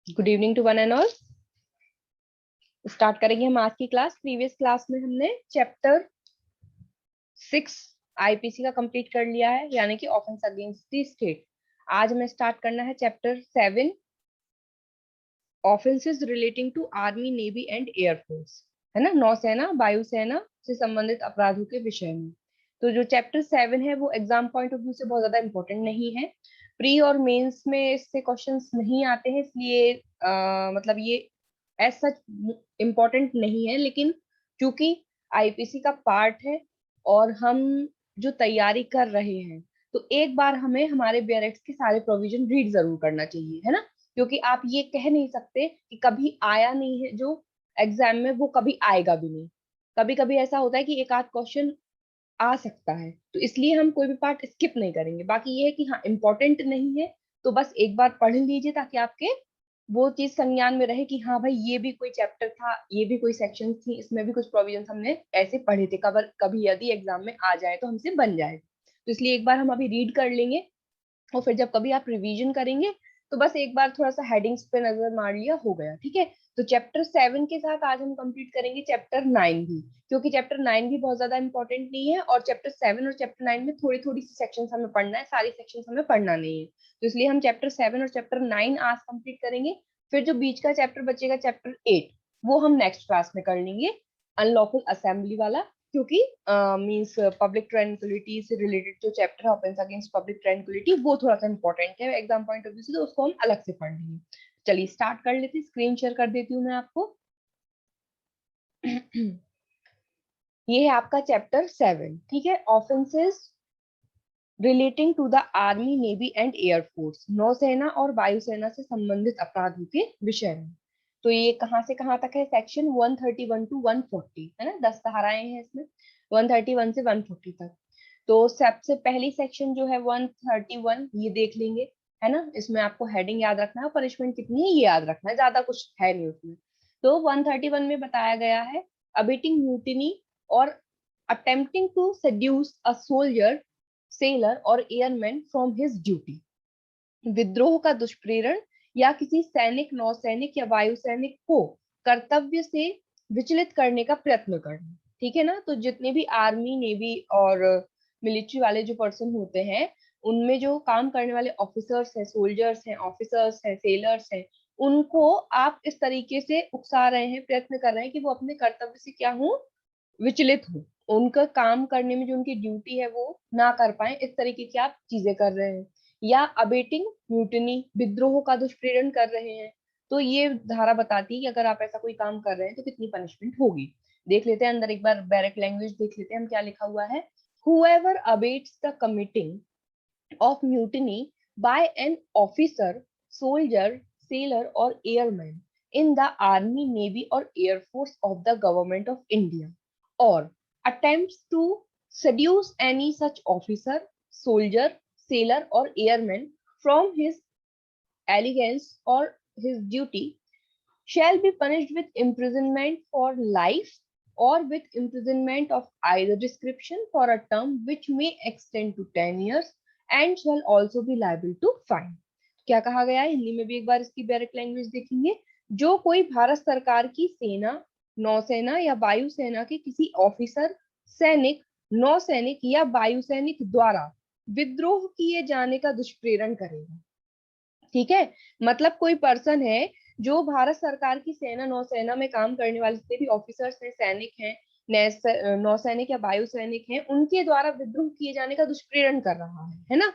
Good evening to one and all. Start करेंगे हम आज की क्लास। प्रीवियस क्लास में हमने चैप्टर 6 आईपीसी का कंप्लीट कर लिया है, यानी कि ऑफेंस अगेंस्ट द स्टेट। आज हमें स्टार्ट करना है chapter 7 offences relating to army, navy and air force, है ना, नौसेना वायुसेना से संबंधित अपराधों के विषय में। तो जो चैप्टर 7 है वो एग्जाम पॉइंट ऑफ व्यू से बहुत ज्यादा इंपॉर्टेंट नहीं है। प्री और मेंस में इससे क्वेश्चंस नहीं आते हैं, इसलिए मतलब ये एज सच इम्पोर्टेंट नहीं है। लेकिन क्योंकि आईपीसी का पार्ट है और हम जो तैयारी कर रहे हैं, तो एक बार हमें हमारे बेयरक्स के सारे प्रोविजन रीड जरूर करना चाहिए, है ना। क्योंकि आप ये कह नहीं सकते कि कभी आया नहीं है जो एग्जाम में, वो कभी आएगा भी नहीं। कभी कभी ऐसा होता है कि एक आध क्वेश्चन आ सकता है, तो इसलिए हम कोई भी पार्ट स्किप नहीं करेंगे। बाकी ये है कि हाँ, इम्पोर्टेंट नहीं है तो बस एक बार पढ़ लीजिए, ताकि आपके वो चीज संज्ञान में रहे कि हाँ भाई, ये भी कोई चैप्टर था, ये भी कोई सेक्शन थी, इसमें भी कुछ प्रोविजन हमने ऐसे पढ़े थे, कबर कभी यदि एग्जाम में आ जाए तो हमसे बन जाए। तो इसलिए एक बार हम अभी रीड कर लेंगे, और फिर जब कभी आप रिवीजन करेंगे तो बस एक बार थोड़ा सा हेडिंग्स पे नजर मार लिया, हो गया, ठीक है। तो चैप्टर 7 के साथ आज हम कंप्लीट करेंगे चैप्टर 9 भी, क्योंकि चैप्टर 9 भी बहुत ज्यादा इंपॉर्टेंट नहीं है, और चैप्टर 7 और चैप्टर 9 में थोड़ी थोड़ी सी सेक्शंस हमें पढ़ना है, सारी सेक्शंस हमें पढ़ना नहीं है। तो इसलिए हम चैप्टर 7 और चैप्टर 9 आज कंप्लीट करेंगे। फिर जो बीच का चैप्टर बचेगा, चैप्टर 8, वो हम नेक्स्ट क्लास में कर लेंगे, अनलॉफुल असेंबली वाला। क्योंकि मींस पब्लिक ट्रैंक्विलिटी से रिलेटेड जो चैप्टर है, ऑफेंस अगेंस्ट पब्लिक ट्रैंक्विलिटी, वो थोड़ा सा इंपॉर्टेंट है एग्जाम पॉइंट ऑफ व्यू से, तो उसको हम अलग से पढ़ लेंगे। चलिए स्टार्ट कर लेते हैं। स्क्रीन शेयर कर देती हूँ मैं आपको। ये है आपका चैप्टर 7, ठीक है। Offences relating to the army, navy and air force, नौसेना और वायुसेना से संबंधित अपराधों के विषय में। तो ये कहाँ से कहाँ तक है? सेक्शन 131 टू 140, है ना, 10 धाराएं हैं इसमें, 131 से 140 तक। तो सबसे पहली सेक्शन जो है 131, ये देख लेंगे, है ना। इसमें आपको हेडिंग याद रखना है, पनिशमेंट कितनी है ये याद रखना है, ज्यादा कुछ है नहीं उसमें। तो 131 में बताया गया है, अबेटिंग म्यूटिनी और attempting to seduce a soldier, sailor और एयरमैन फ्रॉम हिज ड्यूटी, विद्रोह का दुष्प्रेरण या किसी सैनिक, नौसैनिक या वायुसैनिक को कर्तव्य से विचलित करने का प्रयत्न करना, ठीक है ना। तो जितने भी आर्मी, नेवी और मिलिट्री वाले जो पर्सन होते हैं, उनमें जो काम करने वाले ऑफिसर्स हैं, सोल्जर्स हैं, ऑफिसर्स हैं, सेलर्स हैं, उनको आप इस तरीके से उकसा रहे हैं, प्रयत्न कर रहे हैं कि वो अपने कर्तव्य से क्या हो, विचलित हो, उनका काम करने में जो उनकी ड्यूटी है वो ना कर पाए, इस तरीके की आप चीजें कर रहे हैं। या अबेटिंग म्यूटिनी, विद्रोह का दुष्प्रेरण कर रहे हैं। तो ये धारा बताती है कि अगर आप ऐसा कोई काम कर रहे हैं तो कितनी पनिशमेंट होगी। देख लेते हैं अंदर एक बार, बैरक लैंग्वेज देख लेते हैं हम क्या लिखा हुआ है। whoever abates the committing of mutiny by an officer, soldier, sailor or airman in the army, navy or air force of the government of India, or attempts to seduce any such officer, soldier, sailor or airman from his allegiance or his duty, shall be punished with imprisonment for life or with imprisonment of either description for a term which may extend to 10 years and shall also be liable to fine। क्या कहा गया है हिंदी में भी एक बार इसकी direct language देखेंगे। जो कोई भारत सरकार की सेना, नौसेना या वायुसेना के किसी ऑफिसर, सैनिक, नौसैनिक या वायुसैनिक द्वारा विद्रोह किए जाने का दुष्प्रेरण करेगा, ठीक है। मतलब कोई पर्सन है जो भारत सरकार की सेना, नौसेना में काम करने वाले जितने भी ऑफिसर्स हैं, सैनिक हैं, नौसैनिक या वायुसैनिक हैं, उनके द्वारा विद्रोह किए जाने का दुष्प्रेरण कर रहा है ना।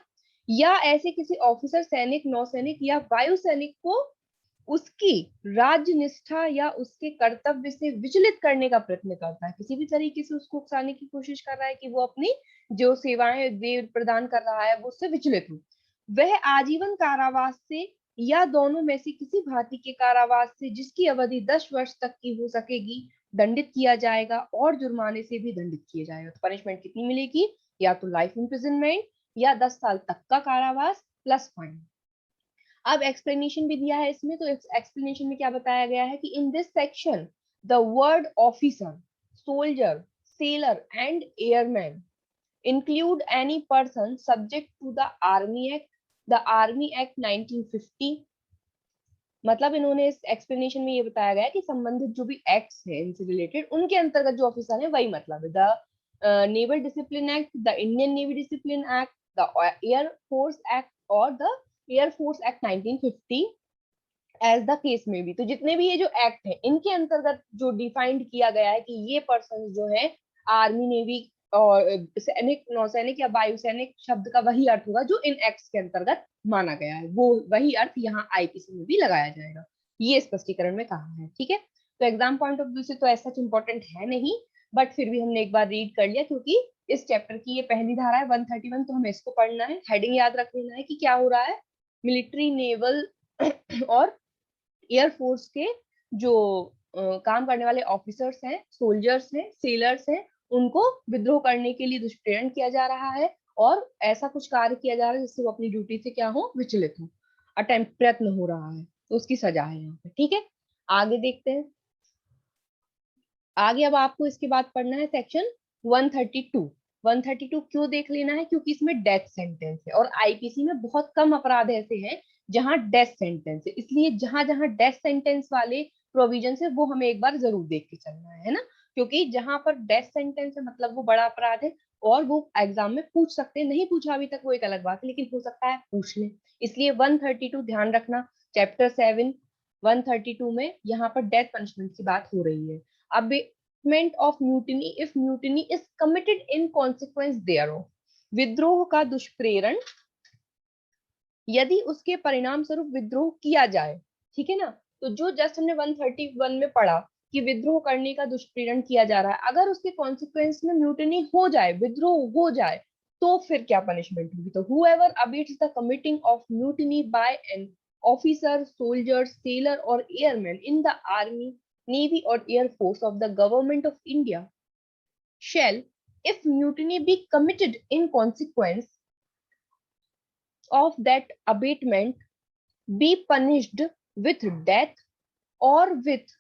या ऐसे किसी ऑफिसर, सैनिक, नौसैनिक या वायुसैनिक को उसकी राज्य निष्ठा या उसके कर्तव्य से विचलित करने का प्रयत्न करता है, किसी भी तरीके से उसको उकसाने की कोशिश कर रहा है कि वो अपनी जो सेवाएं वे प्रदान कर रहा है वो उससे विचलित हो, वह आजीवन कारावास से या दोनों में से किसी भांति के कारावास से, जिसकी अवधि 10 वर्ष तक की हो सकेगी, दंडित किया जाएगा और जुर्माने से भी दंडित किया जाएगा। तो पनिशमेंट कितनी मिलेगी? या तो लाइफ इम्प्रिजनमेंट या 10 साल तक का कारावास प्लस फाइन। अब एक्सप्लेनेशन भी दिया है इसमें, तो एक्सप्लेनेशन में क्या बताया गया है कि in this section the word officer, soldier, seller and airman include any person subject to the Army Act 1950, मतलब इन्होंने इस एक्सप्लेनेशन में ये बताया गया है कि संबंधित जो भी एक्ट्स हैं इनसे रिलेटेड, उनके अंतर्गत जो ऑफिसर है वही मतलब है। The naval discipline act, the Indian navy discipline act, the air force act और the air force act 1950 as the case में भी। तो जितने भी ये जो एक्ट है इनके अंतर्गत जो डिफाइंड किया गया है कि ये पर्सन जो है आर्मी नेवी और सैनिक नौसैनिक या वायुसैनिक शब्द का वही अर्थ होगा जो इन एक्ट्स के अंतर्गत माना गया है, वो वही अर्थ यहाँ आईपीसी में भी लगाया जाएगा, ये स्पष्टीकरण में कहा है। ठीक है, तो एग्जाम पॉइंट ऑफ व्यू से तो ऐसा इंपॉर्टेंट है नहीं, बट फिर भी हमने एक बार रीड कर लिया क्योंकि इस चैप्टर की ये पहली धारा है 131, तो हमें इसको पढ़ना है, हेडिंग याद रख लेना है कि क्या हो रहा है। मिलिट्री, नेवल और एयरफोर्स के जो काम करने वाले ऑफिसर्स हैं, सोल्जर्स हैं, सेलर्स हैं, उनको विद्रोह करने के लिए दुष्प्रेरण किया जा रहा है और ऐसा कुछ कार्य किया जा रहा है जिससे वो अपनी ड्यूटी से क्या हो, विचलित हो, अटेम्प्ट प्रयत्न हो रहा है, तो उसकी सजा है यहाँ पे। ठीक है, आगे देखते हैं। आगे अब आपको इसके बाद पढ़ना है सेक्शन 132। 132 क्यों देख लेना है, क्योंकि इसमें डेथ सेंटेंस है और आईपीसी में बहुत कम अपराध ऐसे हैं जहां डेथ सेंटेंस है, इसलिए जहां जहां डेथ सेंटेंस वाले प्रोविजन है वो हमें एक बार जरूर देख के चलना है ना, क्योंकि जहां पर डेथ सेंटेंस है मतलब वो बड़ा अपराध है और वो एग्जाम में पूछ सकते हैं, नहीं पूछा अभी तक वो एक अलग बात है, लेकिन हो सकता है पूछ ले, इसलिए 132 ध्यान रखना। चैप्टर 7 132 में यहाँ पर डेथ पनिशमेंट की बात हो रही है। अब of mutiny if mutiny is committed in consequence thereof, विद्रोह का दुष्प्रेरण यदि उसके परिणाम स्वरूप विद्रोह किया जाए। ठीक है ना, तो जो जस्ट हमने 131 में पढ़ा कि विद्रोह करने का दुष्प्रेरण किया जा रहा है, अगर उसके कॉन्सिक्वेंस में म्यूटिनी हो जाए, विद्रोह हो जाए, तो फिर क्या पनिशमेंट होगी। तो whoever abets the committing of mutiny by an officer, soldier, sailor or airman in the army, navy or air force of the government of India shall, if mutiny be committed in consequence of that abatement, be punished with death or with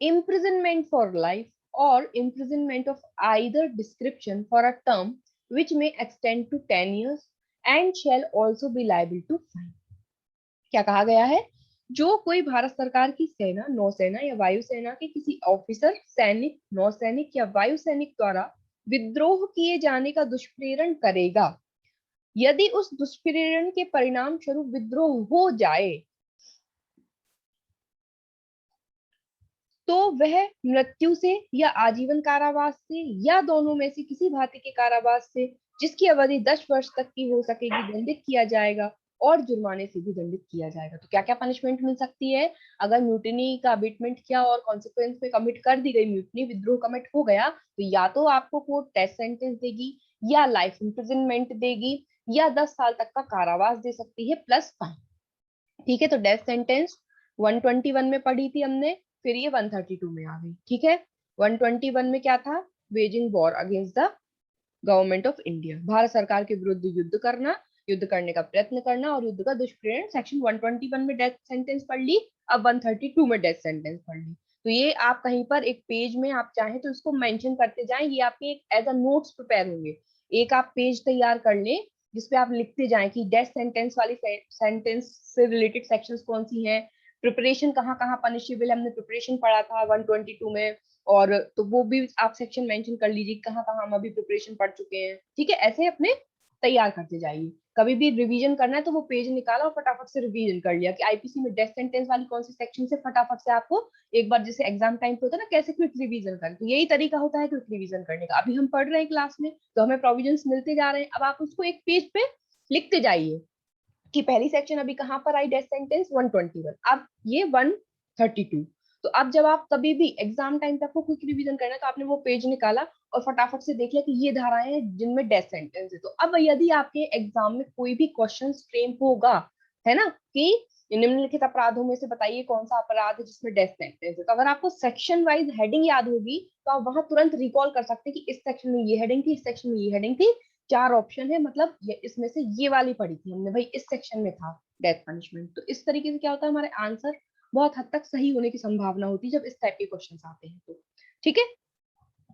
imprisonment for life or imprisonment of either description for a term which may extend to 10 years and shall also be liable to fine। क्या कहा गया है, जो कोई भारत सरकार की सेना, नौसेना या वायुसेना के किसी ऑफिसर, सैनिक, नौसैनिक या वायुसैनिक द्वारा विद्रोह किए जाने का दुष्प्रेरण करेगा, यदि उस दुष्प्रेरण के परिणाम स्वरूप विद्रोह हो जाए, तो वह मृत्यु से या आजीवन कारावास से या दोनों में से किसी भांति के कारावास से जिसकी अवधि 10 वर्ष तक की हो सकेगी दंडित किया जाएगा और जुर्माने से भी दंडित किया जाएगा। तो क्या क्या पनिशमेंट मिल सकती है, अगर म्यूटिनी का अबिटमेंट किया और कॉन्सिक्वेंस में कमिट कर दी गई म्यूटिनी, विद्रोह कमिट हो गया, तो या तो आपको कोर्ट डेथ सेंटेंस देगी या लाइफ इम्प्रिजनमेंट देगी या 10 साल तक का कारावास दे सकती है प्लस फाइन। ठीक है, तो डेथ सेंटेंस 121 में पढ़ी थी हमने, फिर ये 132 में आ गई। ठीक है, 121 में क्या था, waging war against the government of India, Bharat सरकार के विरुद्ध युद्ध करना, युद्ध करने का प्रयत्न करना और युद्ध का दुष्प्रेरण, सेक्शन 121 में डेथ सेंटेंस पढ़ ली, अब 132 में डेथ सेंटेंस पढ़ ली। तो ये आप कहीं पर एक पेज में आप चाहें तो इसको मेंशन करते जाएं, ये आपके एक एज अ नोट्स प्रिपेयर होंगे, एक आप पेज तैयार कर लें जिसपे आप लिखते जाएं कि डेथ सेंटेंस वाली सेंटेंस से रिलेटेड सेक्शंस कौन सी हैं, प्रिपरेशन कहाँ कहाँ पनिशेबल है, हमने प्रिपरेशन पढ़ा था 122 में, और तो वो भी आप सेक्शन मेंशन कर लीजिए कहाँ कहाँ हम अभी प्रिपरेशन पढ़ चुके हैं। ठीक है, ऐसे अपने तैयार करते जाइए, कभी भी रिवीजन करना है तो वो पेज निकाला और फटाफट से रिवीजन कर लिया कि आईपीसी में डेथ सेंटेंस वाली कौन सी सेक्शन से फटाफट से आपको एक बार जैसे एग्जाम टाइम पे होता है ना कैसे क्विक रिवीजन करें, तो यही तरीका होता है क्विक रिवीजन करने का। अभी हम पढ़ रहे हैं क्लास में तो हमें प्रोविजंस मिलते जा रहे हैं, अब आप उसको एक पेज पे लिखते जाइए कि पहली सेक्शन अभी कहाँ पर आई, डेथ सेंटेंस 121, अब ये 132। तो अब जब आप कभी भी एग्जाम टाइम तक को क्विक रिवीजन करना है तो आपने वो पेज निकाला और फटाफट से देख लिया कि ये धाराएं हैं जिनमें डेथ सेंटेंस है। तो अब यदि आपके एग्जाम में कोई भी क्वेश्चन फ्रेम होगा, है ना, कि निम्नलिखित अपराधों में से बताइए कौन सा अपराध है जिसमें डेथ सेंटेंस है, तो अगर आपको सेक्शन वाइज हेडिंग याद होगी तो आप वहां तुरंत रिकॉल कर सकते हैं कि इस सेक्शन में ये हेडिंग थी, इस सेक्शन में ये हेडिंग थी, 4 ऑप्शन है, मतलब ये इसमें से ये वाली पढ़ी थी हमने भाई, इस सेक्शन में था डेथ पनिशमेंट। तो इस तरीके से क्या होता है, हमारे आंसर बहुत हद तक सही होने की संभावना होती है जब इस टाइप के क्वेश्चन आते हैं तो। ठीक है,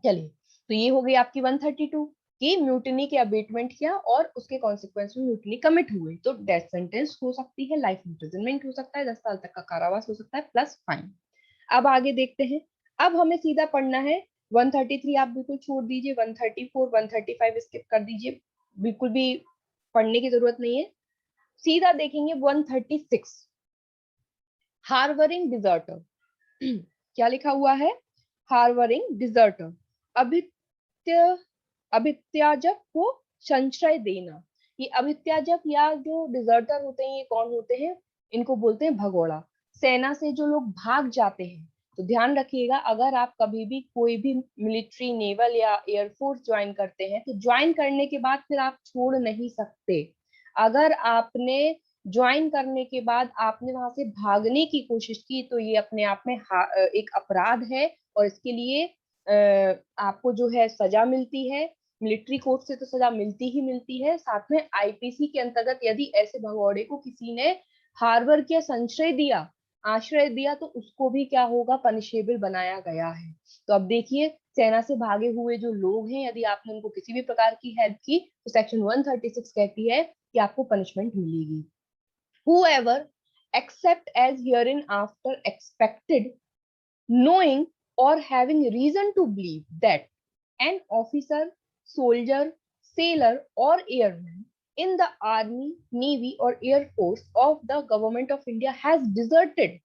चलिए, तो ये हो गई आपकी 132 कि म्यूटिनी के अबेटमेंट किया और उसके कॉन्सिक्वेंस में म्यूटिनी कमिट हुए, तो डेथ सेंटेंस हो सकती है, लाइफ इम्प्रिजनमेंट हो सकता है, 10 साल तक का कारावास हो सकता है प्लस फाइन। अब आगे देखते हैं। अब हमें सीधा पढ़ना है 133, आप बिल्कुल छोड़ दीजिए, 134 135 स्किप कर दीजिए, बिल्कुल भी पढ़ने की जरूरत नहीं है। सीधा देखेंगे 136, हार्बरिंग डिजर्टर। क्या लिखा हुआ है? हार्बरिंग डिजर्टर, अभित्य अभित्याजक को संशय देना। ये अभित्याजक या जो डिजर्टर होते हैं, ये कौन होते हैं? इनको बोलते हैं भगोड़ा। सेना से जो लोग भाग जाते हैं, तो ध्यान रखिएगा, अगर आप कभी भी कोई भी मिलिट्री, नेवल या एयरफोर्स ज्वाइन करते हैं, तो ज्वाइन करने के बाद फिर आप छोड़ नहीं सकते। अगर आपने ज्वाइन करने के बाद आपने वहां से भागने की कोशिश की, तो ये अपने आप में एक अपराध है, और इसके लिए आपको जो है सजा मिलती है। मिलिट्री कोर्ट से तो सजा मिलती ही मिलती है, साथ में आईपीसी के अंतर्गत यदि ऐसे भगौड़े को किसी ने हार्बर किया, संशय दिया, आश्रय दिया, तो उसको भी क्या होगा? पनिशेबल बनाया गया है। तो अब देखिए, सेना से भागे हुए जो लोग हैं, यदि आपने उनको किसी भी प्रकार की हेल्प की, तो सेक्शन 136 कहती है कि आपको पनिशमेंट मिलेगी। Whoever except as hereinafter expected, knowing or having reason to believe that an officer, soldier, sailor or airman in the army, navy or air force of the government of India has deserted,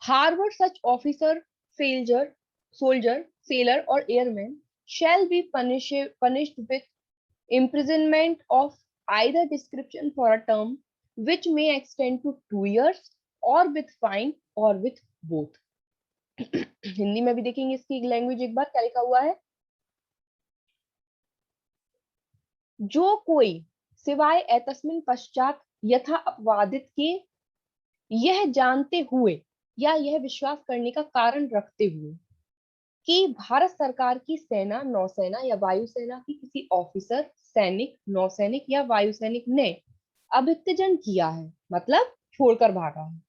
harbor such officer, soldier, sailor or airman shall be punished with imprisonment of either description for a term which may extend to 2 years or with fine or with both. Hindi में भी देखेंगे इसकी language एक बार, क्या लिखा हुआ है? जो कोई सिवाय एतस्मिन पश्चात यथा अपवादित के, यह जानते हुए या यह विश्वास करने का कारण रखते हुए कि भारत सरकार की सेना, नौसेना या वायुसेना की किसी ऑफिसर, सैनिक, नौसैनिक या वायुसैनिक ने अभित्यजन किया है, मतलब छोड़कर भागा है,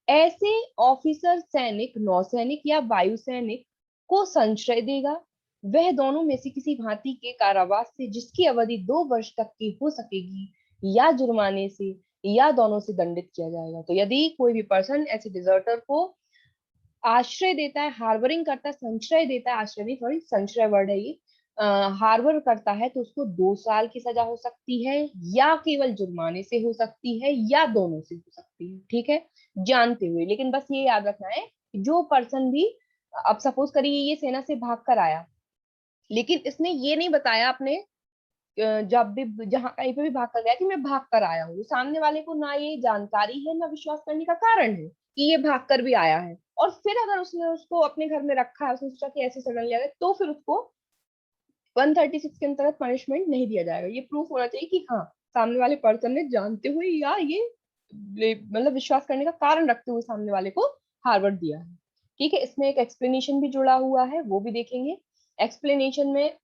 ऐसे ऑफिसर, सैनिक, नौसैनिक या वायुसैनिक को संशय देगा, वह दोनों में से किसी भांति के कारावास से जिसकी अवधि 2 वर्ष तक की हो सकेगी, या जुर्माने से, या दोनों से दंडित किया जाएगा। तो यदि कोई भी पर्सन ऐसे डिजर्टर को आश्रय देता है, हार्बरिंग करता है, संशय देता है, आश्रय नहीं, सॉरी, संशय वर्ड है ये, हार्बर करता है, तो उसको 2 साल की सजा हो सकती है, या केवल जुर्माने से हो सकती है, या दोनों से हो सकती है। ठीक है, जानते हुए। लेकिन बस ये याद रखना है, जो पर्सन भी, अब सपोज करिए ये सेना से भाग कर आया, लेकिन इसने ये नहीं बताया अपने जब भी जहां कहीं पे भी भाग कर गया कि मैं भाग कर आया हूँ, सामने वाले को ना ये जानकारी है, ना विश्वास करने का कारण है कि ये भाग कर भी आया है, और फिर अगर उसने उसको अपने घर में रखा है, उसने सोचा कि ऐसे सडनली आ गए, तो फिर उसको 136 के अंतर्गत पनिशमेंट नहीं दिया जाएगा। ये प्रूफ होना चाहिए कि हाँ, सामने वाले पर्सन ने जानते हुए या ये मतलब विश्वास करने का कारण रखते हुए सामने वाले को हार्वर्ड दिया है। ठीक है, इसमें एक एक्सप्लेनेशन भी जुड़ा हुआ है, वो भी देखेंगे। एक्सप्लेनेशन में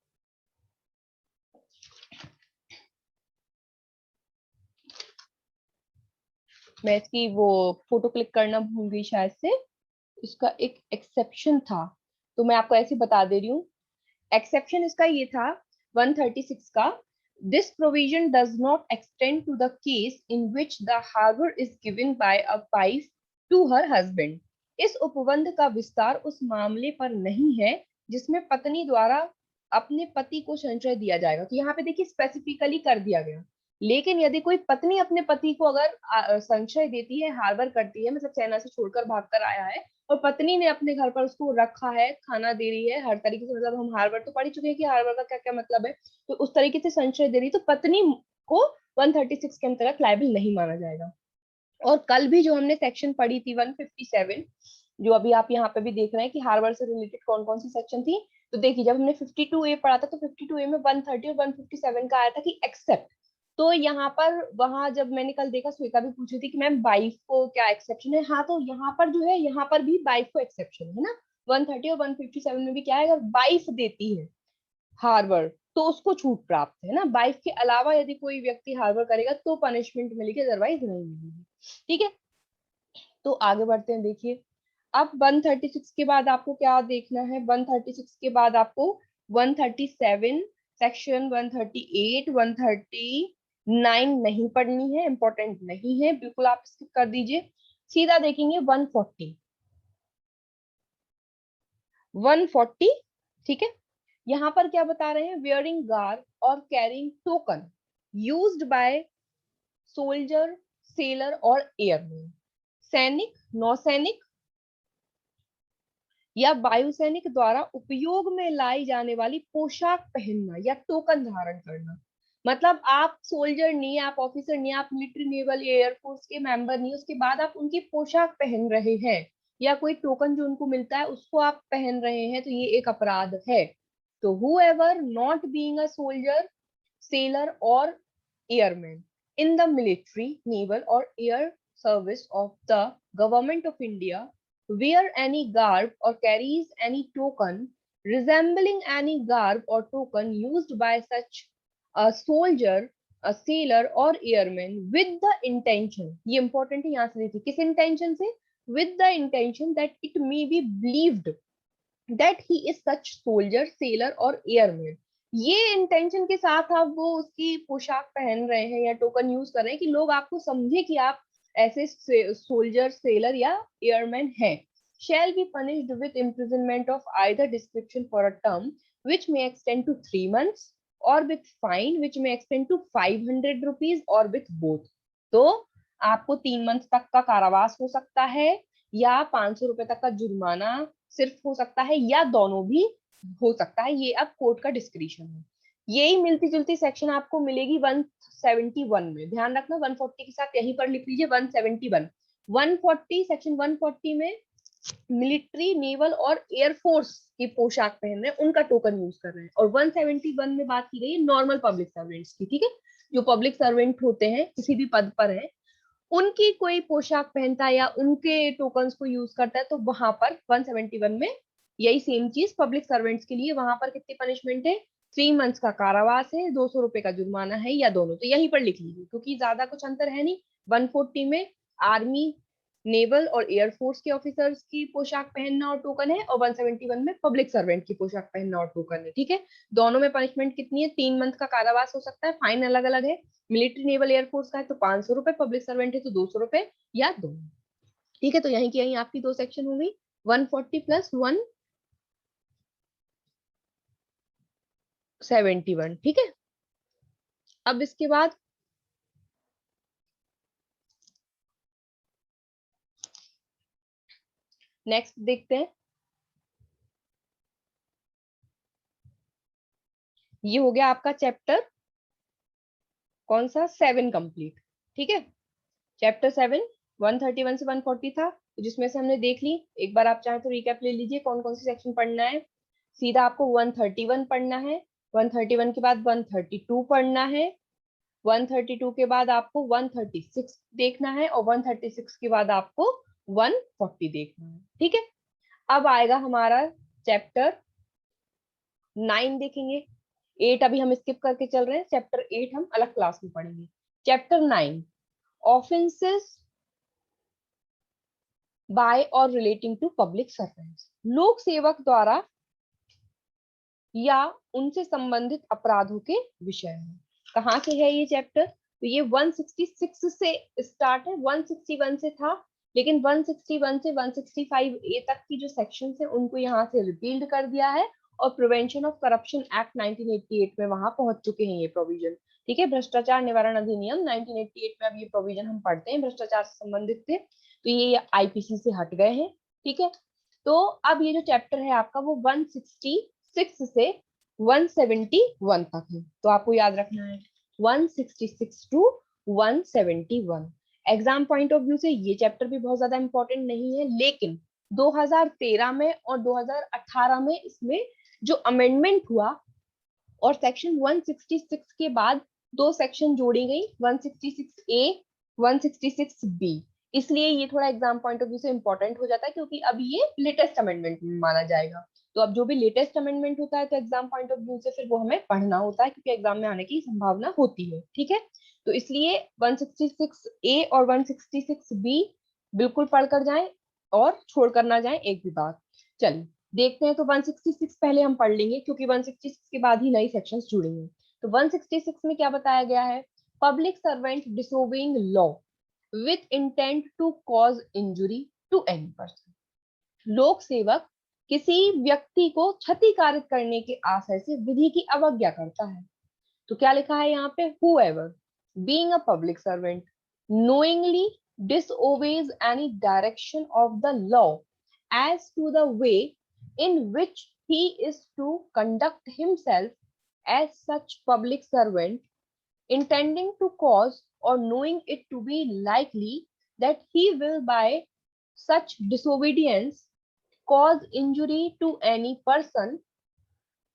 मैं इसकी वो फोटो क्लिक करना भूल गई शायद से, इसका एक एक्सेप्शन था, तो मैं आपको ऐसे बता दे रही हूँ। एक्सेप्शन इसका ये था 136 का, this provision does not extend to the case in which the harbour is given by a wife to her husband. इस उपबंध का विस्तार उस मामले पर नहीं है जिसमें पत्नी द्वारा अपने पति को संशय दिया जाएगा। तो यहाँ पे देखिए स्पेसिफिकली कर दिया गया। लेकिन यदि कोई पत्नी अपने पति को अगर संशय देती है, हार्बर करती है, मतलब सेना से छोड़कर भागकर आया है, और पत्नी ने अपने घर पर उसको रखा है, खाना दे रही है, हर तरीके से, मतलब हम हार्बर तो पढ़ ही चुके हैं कि हार्बर का क्या क्या मतलब है, तो उस तरीके से संशय दे रही, तो पत्नी को 136 के अंतर्गत लायबल नहीं माना जाएगा। और कल भी जो हमने सेक्शन पढ़ी थी 157, जो अभी आप यहाँ पे भी देख रहे हैं कि हार्बर से रिलेटेड कौन कौन सी सेक्शन थी, तो देखिए जब हमने 52A पढ़ा था, तो 52A में 130 और 157 का आया था कि एक्सेप्ट। तो यहाँ पर, वहां जब मैंने कल देखा, श्वेता भी पूछ रही थी कि मैम वाइफ को क्या एक्सेप्शन है, हाँ, तो यहाँ पर जो है, यहाँ पर भी वाइफ को एक्सेप्शन है ना। 130 और 157 में भी क्या है, अगर वाइफ देती है हार्बर, तो उसको छूट प्राप्त है ना। वाइफ के अलावा यदि कोई व्यक्ति हार्बर करेगा तो पनिशमेंट मिलेगी, अदरवाइज नहीं मिलेगी। ठीक है, तो आगे बढ़ते हैं। देखिए अब 136 के बाद आपको क्या देखना है, 136 के बाद आपको 137 सेक्शन 138 139 नहीं पढ़नी है, इंपॉर्टेंट नहीं है, बिल्कुल आप स्किप कर दीजिए। सीधा देखेंगे 140, ठीक है। यहाँ पर क्या बता रहे हैं, वेयरिंग गार्ब और carrying token used by soldier, sailor और एयरमैन। सैनिक, नौसैनिक या वायुसैनिक द्वारा उपयोग में लाई जाने वाली पोशाक पहनना या टोकन धारण करना। मतलब आप सोल्जर नहीं, आप ऑफिसर नहीं, आप मिलिट्री, नेवल, एयरफोर्स के मेंबर नहीं, उसके बाद आप उनकी पोशाक पहन रहे हैं या कोई टोकन जो उनको मिलता है उसको आप पहन रहे हैं, तो ये एक अपराध है। तो whoever not being a soldier, sailor or airman in the military, naval or air service of the government of India wear any garb or carries any token resembling any garb or token used by such a soldier, a sailor or airman with the intention, ये important है, यहाँ से देखिए किस intention से, with the intention that it may be believed that he is such soldier, sailor और airman। ये intention के साथ आप वो उसकी पोशाक पहन रहे हैं या टोकन यूज कर रहे हैं कि लोग आपको समझे कि आप ऐसे सोल्जर, सेलर या एयरमैन हैं। shall be punished with imprisonment of either description for a term which may extend to 3 months or with fine which may extend to 500 rupees or with both। तो आपको 3 मंथ तक का कारावास हो सकता है या 500 रुपए तक का जुर्माना सिर्फ हो सकता है या दोनों भी हो सकता है, ये अब कोर्ट का डिस्क्रिशन है। यही मिलती जुलती सेक्शन आपको मिलेगी 171 में, ध्यान रखना 140 के साथ यहीं पर लिख लीजिए 171। 140 सेक्शन 140 में मिलिट्री, नेवल और एयरफोर्स की पोशाक पहन रहे हैं, उनका टोकन यूज कर रहे हैं। और 171 में बात की गई है नॉर्मल पब्लिक सर्वेंट्स की, ठीक है, जो पब्लिक सर्वेंट होते हैं किसी भी पद पर है, उनकी कोई पोशाक पहनता है या उनके टोकन्स को यूज करता है, तो वहां पर 171 में यही सेम चीज पब्लिक सर्वेंट्स के लिए, वहां पर कितनी पनिशमेंट है, 3 मंथ्स का कारावास है, 200 रुपए का जुर्माना है या दोनों। तो यहीं पर लिख लीजिए क्योंकि ज्यादा कुछ अंतर है नहीं। 140 में आर्मी, नेवल और एयरफोर्स के ऑफिसर्स की पोशाक पहनना और टोकन है, और 171 में पब्लिक सर्वेंट की पोशाक पहनना और टोकन है, ठीक है। दोनों में पनिशमेंट कितनी है, 3 मंथ का कारावास हो सकता है, फाइन अलग अलग है। मिलिट्री, नेवल, एयरफोर्स का है तो 500 रुपए, पब्लिक सर्वेंट है तो 200 रुपए या दोनों, ठीक है। तो यहीं की यहीं आपकी दो सेक्शन हो गई, 140 प्लस 171, ठीक है। अब इसके बाद नेक्स्ट देखते हैं, ये हो गया आपका चैप्टर कौन सा, 7 कंप्लीट, ठीक है। चैप्टर 7 131 से 140 था, जिसमें से हमने देख ली। एक बार आप चाहें तो रिकैप ले लीजिए कौन कौन सी सेक्शन पढ़ना है। सीधा आपको 131 पढ़ना है, 131 के बाद 132 पढ़ना है, 132 के बाद आपको 136 देखना है, और 136 के बाद आपको 140 देखना है, ठीक है। अब आएगा हमारा चैप्टर 9 देखेंगे। 8 अभी हम स्किप करके चल रहे हैं, चैप्टर 8 हम अलग क्लास में पढ़ेंगे। चैप्टर 9 ऑफेंसेस बाय और रिलेटिंग टू पब्लिक सर्वेंट्स, लोक सेवक द्वारा या उनसे संबंधित अपराधों के विषय में। कहाँ से है ये चैप्टर, तो ये 166 से स्टार्ट है, 161 से था, लेकिन 161 से 165 ए तक की जो सेक्शन है उनको यहाँ से रिपील्ड कर दिया है, और प्रिवेंशन ऑफ करप्शन एक्ट 1988 में वहां पहुंच चुके हैं ये प्रोविजन, ठीक है। भ्रष्टाचार निवारण अधिनियम 1988 में अब ये प्रोविजन हम पढ़ते हैं, भ्रष्टाचार से संबंधित थे, तो ये आईपीसी से हट गए हैं, ठीक है। तो अब ये जो चैप्टर है आपका वो 166 से 171 तक है, तो आपको याद रखना है 166 to 171। Exam point of view से ये चैप्टर भी बहुत ज्यादा इंपॉर्टेंट नहीं है, लेकिन 2013 में और 2018 में इसमें जो अमेंडमेंट हुआ और सेक्शन 166 के बाद 2 सेक्शन जोड़ी गई, 166A 166B, इसलिए ये थोड़ा एग्जाम पॉइंट ऑफ व्यू से इंपॉर्टेंट हो जाता है, क्योंकि अब ये लेटेस्ट अमेंडमेंट माना जाएगा। तो अब जो भी लेटेस्ट अमेंडमेंट होता है तो एग्जाम पॉइंट ऑफ व्यू से फिर वो हमें पढ़ना होता है, क्योंकि एग्जाम में आने की संभावना होती है, ठीक है। तो इसलिए 166A और 166B बिल्कुल पढ़कर जाएं और छोड़ कर ना जाएं एक भी बात। चलिए देखते हैं। तो 166 पहले हम पढ़ लेंगे क्योंकि 166 के बाद ही नई सेक्शंस जुड़ेंगे। तो 166 में क्या बताया गया है? Public servant disobeying law with intent to cause injury to any person. लोक सेवक किसी व्यक्ति को क्षतिकारित करने के आशय से विधि की अवज्ञा करता है। तो क्या लिखा है यहाँ पे? whoever being a public servant knowingly disobeys any direction of the law as to the way in which he is to conduct himself as such public servant, intending to cause or knowing it to be likely that he will by such disobedience cause injury to any person,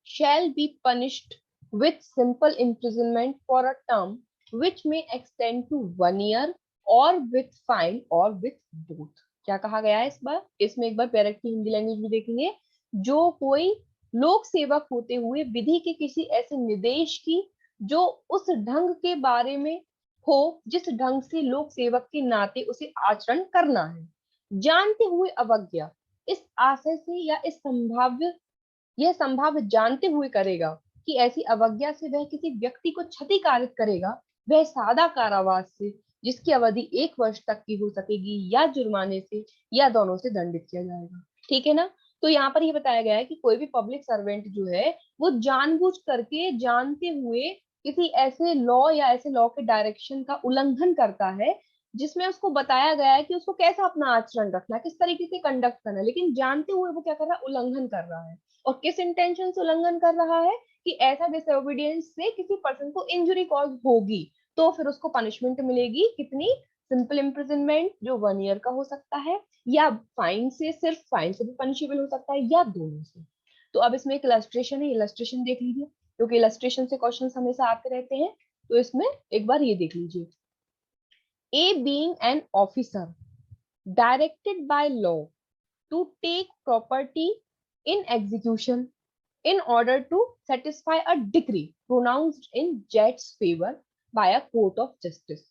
shall be punished with simple imprisonment for a term which may extend to 1 year or with fine or with both। क्या कहा गया है इस बार? इसमें एक बार parrot की Hindi language भी देखेंगे। जो कोई लोक सेवक होते हुए विधि के किसी ऐसे निर्देश की जो उस ढंग के बारे में हो जिस ढंग से लोक सेवक के नाते उसे आचरण करना है, जानते हुए अवज्ञा इस आशय से या इस संभाव्य यह संभाव्य जानते हुए करेगा कि ऐसी अवज्ञा से वह किसी व्यक्ति को क्षतिकारित करेगा, वह सादा कारावास से जिसकी अवधि 1 वर्ष तक की हो सकेगी या जुर्माने से या दोनों से दंडित किया जाएगा। ठीक है ना? तो यहाँ पर यह बताया गया है कि कोई भी पब्लिक सर्वेंट जो है वो जानबूझ करके जानते हुए किसी ऐसे लॉ या ऐसे लॉ के डायरेक्शन का उल्लंघन करता है जिसमें उसको बताया गया है कि उसको कैसा अपना आचरण रखना है, किस तरीके से कंडक्ट करना है, लेकिन जानते हुए वो क्या कर रहा है? उल्लंघन कर रहा है। और किस इंटेंशन से उल्लंघन कर रहा है? कि ऐसा डिसओबीडियंस से किसी पर्सन को इंजुरी कॉज होगी तो फिर उसको पनिशमेंट मिलेगी। कितनी? सिंपल इम्प्रिजनमेंट जो 1 ईयर का हो सकता है, या फाइन से, सिर्फ फाइन से भी पनिशेबल हो सकता है, या दोनों से। तो अब इसमें एक इलस्ट्रेशन है, इलस्ट्रेशन देख लीजिए क्योंकि इलस्ट्रेशन से क्वेश्चन हमेशा आते रहते हैं। तो इसमें एक बार ये देख लीजिए। A being an officer directed by law to take property in execution in order to satisfy a decree pronounced in Jet's favor by a court of justice,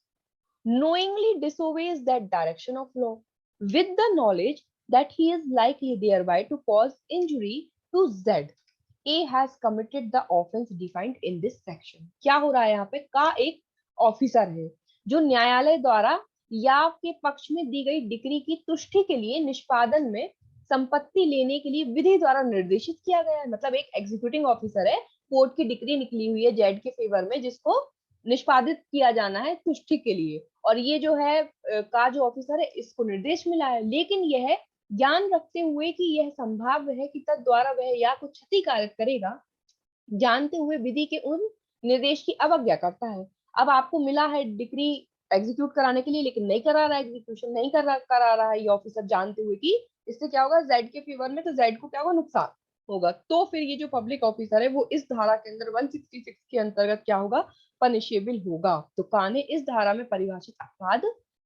knowingly disobeys that direction of law with the knowledge that he is likely thereby to cause injury to Z. A has committed the offense defined in this section। क्या हो रहा है यहाँ पे? का एक officer है जो न्यायालय द्वारा या के पक्ष में दी गई डिक्री की तुष्टि के लिए निष्पादन में संपत्ति लेने के लिए विधि द्वारा निर्देशित किया गया है। मतलब एक एग्जीक्यूटिंग ऑफिसर है, कोर्ट की डिक्री निकली हुई है जेड के फेवर में जिसको निष्पादित किया जाना है तुष्टि के लिए, और ये जो है का जो ऑफिसर है इसको निर्देश मिला है, लेकिन यह ज्ञान रखते हुए कि यह संभाव्य है कि तद द्वारा वह या कुछ क्षतिकारक करेगा, जानते हुए विधि के उन निर्देश की अवज्ञा करता है। अब आपको मिला है डिक्री एग्जीक्यूट कराने के लिए, लेकिन नहीं करा रहा है, एग्जीक्यूशन नहीं करा रहा है ये ऑफिसर, जानते हुए कि इससे क्या होगा जेड के फेवर में, तो जेड को क्या होगा? नुकसान होगा। तो फिर ये जो पब्लिक ऑफिसर है वो इस धारा के अंदर 166 के अंतर्गत क्या होगा? पनिशेबल होगा। तो का ने इस धारा में परिभाषित अपराध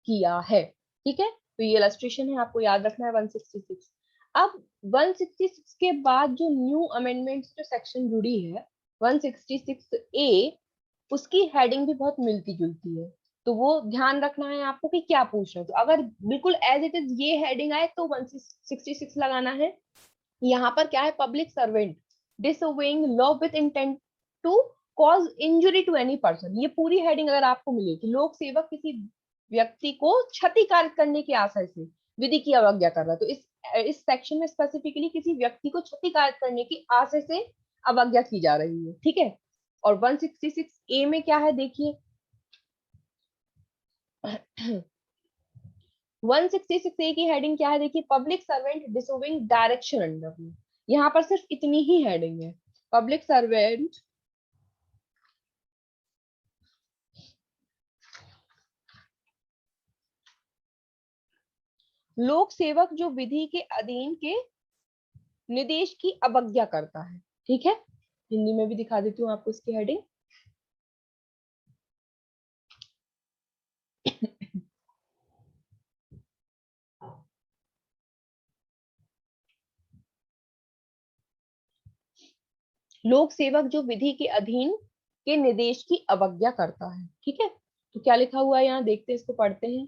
किया है। ठीक है, तो ये इलस्ट्रेशन है, आपको याद रखना है 166। अब 166 के बाद जो न्यू अमेंडमेंट्स जो सेक्शन जुड़ी है 166 ए, उसकी हेडिंग भी बहुत मिलती जुलती है। तो वो ध्यान रखना है आपको कि क्या पूछ रहे हैं। तो अगर बिल्कुल एज इट इज ये हेडिंग आए तो 166 लगाना है। यहाँ पर क्या है? Public servant disobeying law with intent to cause injury to any person. ये पूरी हेडिंग अगर आपको मिले कि लोक सेवक किसी व्यक्ति को क्षतिकारक करने के आशय से विधि की अवज्ञा कर रहा है, तो इस सेक्शन में स्पेसिफिकली किसी व्यक्ति को क्षतिकारक करने की आशय से अवज्ञा की जा रही है। ठीक है, और 166 ए में क्या है देखिए 166 ए की हेडिंग क्या है देखिए, public servant disobeying direction under law. यहाँ पर सिर्फ इतनी ही हेडिंग है, पब्लिक सर्वेंट लोक सेवक जो विधि के अधीन के निर्देश की अवज्ञा करता है। ठीक है, हिंदी में भी दिखा देती हूँ आपको इसकी हेडिंग। लोक सेवक जो विधि के अधीन के निर्देश की अवज्ञा करता है। ठीक है, तो क्या लिखा हुआ है यहाँ देखते हैं, इसको पढ़ते हैं।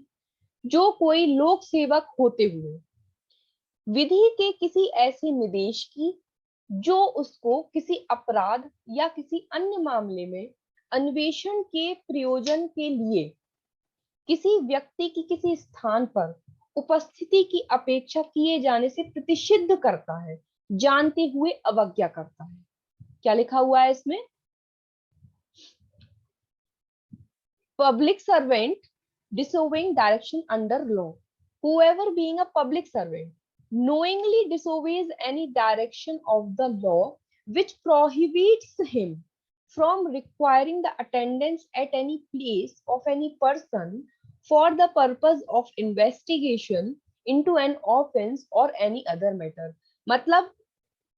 जो कोई लोक सेवक होते हुए विधि के किसी ऐसे निर्देश की जो उसको किसी अपराध या किसी अन्य मामले में अन्वेषण के प्रयोजन के लिए किसी व्यक्ति की किसी स्थान पर उपस्थिति की अपेक्षा किए जाने से प्रतिषिद्ध करता है, जानते हुए अवज्ञा करता है। क्या लिखा हुआ है इसमें? Public servant disobeying direction under law. Whoever being a public servant knowingly disobeys any direction of the law which prohibits him from requiring the attendance at any place of any person for the purpose of investigation into an offense or any other matter. मतलब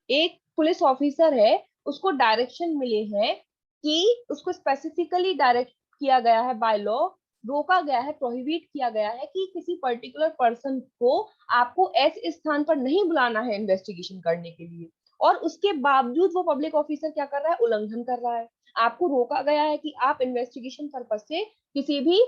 एक police officer है, उसको direction मिले हैं कि उसको specifically direct किया गया है बाय लॉ, रोका गया है, प्रोहिबिट किया गया है कि किसी पर्टिकुलर पर्सन को आपको ऐसे स्थान पर नहीं बुलाना है इन्वेस्टिगेशन करने के लिए, और उसके बावजूद वो पब्लिक ऑफिसर क्या कर रहा है? उल्लंघन कर रहा है। आपको रोका गया है कि आप इन्वेस्टिगेशन पर्पज से किसी भी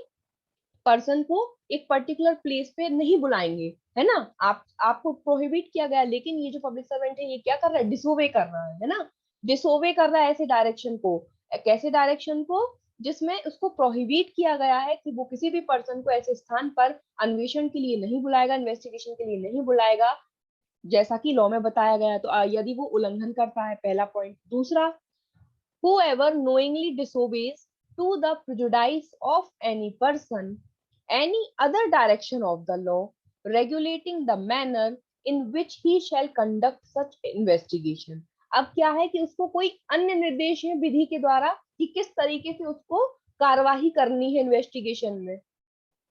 पर्सन को एक पर्टिकुलर प्लेस पे नहीं बुलाएंगे, है ना? आपको प्रोहिबिट किया गया, लेकिन ये जो पब्लिक सर्वेंट है ये क्या कर रहा है? डिसोबे कर रहा है ना? डिसोबे कर रहा है ऐसे डायरेक्शन को। कैसे डायरेक्शन को? जिसमें उसको प्रोहिबिट किया गया है कि वो किसी भी पर्सन को ऐसे स्थान पर अन्वेषण के लिए नहीं बुलाएगा, इन्वेस्टिगेशन के लिए नहीं बुलाएगा, जैसा कि लॉ में बताया गया है। तो यदि वो उल्लंघन करता है, पहला पॉइंट। दूसरा, whoever knowingly disobeys to the prejudice of any person any other direction of the law regulating the manner in which he shall conduct such investigation. अब क्या है कि उसको कोई अन्य निर्देश है विधि के द्वारा कि किस तरीके से उसको कार्यवाही करनी है इन्वेस्टिगेशन में,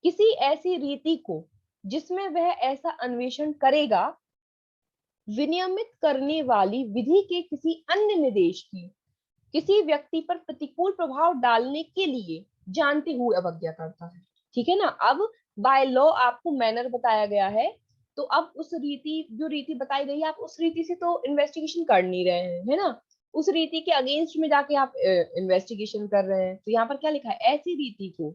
किसी ऐसी रीति को जिसमें वह ऐसा अन्वेषण करेगा, विनियमित करने वाली विधि के किसी अन्य निर्देश की किसी व्यक्ति पर प्रतिकूल प्रभाव डालने के लिए जानते हुए अवज्ञा करता है। ठीक है ना? अब बाय लॉ आपको मैनर बताया गया है, तो अब उस रीति, जो रीति बताई गई है, आप उस रीति से तो इन्वेस्टिगेशन कर नहीं रहे हैं, है ना? उस रीति के अगेंस्ट में जाके आप इन्वेस्टिगेशन कर रहे हैं। तो यहाँ पर क्या लिखा है? ऐसी रीति को,